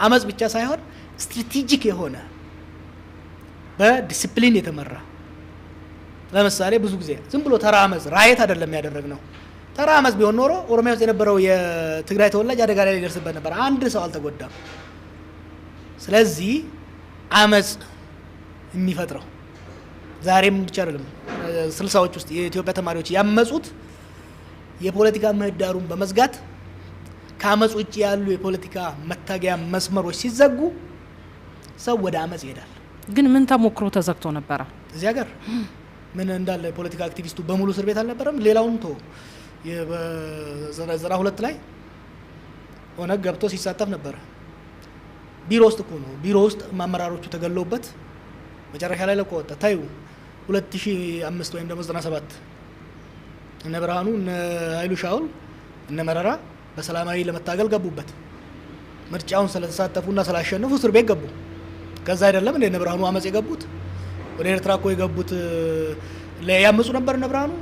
አመጽ ብቻ ሳይሆን ስትራቴጂክ የሆነ በዲሲፕሊን የተመራ ለምሳሌ ብዙ ጊዜ ዝም ብሎ ተራ አመጽ ራይት አይደለም ያደረግነው ተራ አመጽ ቢሆን ኖሮ ኦሮሚያ ውስጥ የነበረው የትግራይ ተወላጅ አደጋ ላይ ሊደርስበት ነበር አንድ ሰው አልተጎዳም ስለዚህ አመጽ የሚፈጥረው ዛሬም ብቻ አይደለም 60ዎች ውስጥ የኢትዮጵያ ተማሪዎች ያመጹት የፖለቲካ ምህዳሩን በመዝጋት ከአመጽ ውጪ ያሉ የፖለቲካ መታገያ መስመሮች ሲዘጉ ሰው ወደ አመጽ ይሄዳል ግን ምን ተሞክሮ ተዘግቶ ነበር እዚህ ሀገር ምን እንዳለ ፖለቲካ አክቲቪስቱ በሙሉ እስር ቤት አልነበረም ሌላውን ቶ የዘራ ሁለት ላይ ሆነ ገብቶ ሲሳተፍ ነበር ቢሮ ውስጥ እኮ ነው ቢሮ ውስጥ ማመራሮቹ ተገለውበት መጨረሻ ላይ ለቆጣ ታዩ 2005 ወይም ደግሞ 97 እነ ብርሃኑ እነ ኃይሉ ሻውል እነ መረራ በሰላማዊ ለመታገል ገቡበት ምርጫውን ስለተሳተፉና ስላሸነፉ እስር ቤት ገቡ ከዛ አይደለም እንደ እነ ብርሃኑ አመጽ የገቡት ወደ ኤርትራ እኮ የገቡት ለያመጹ ነበር እነ ብርሃኑ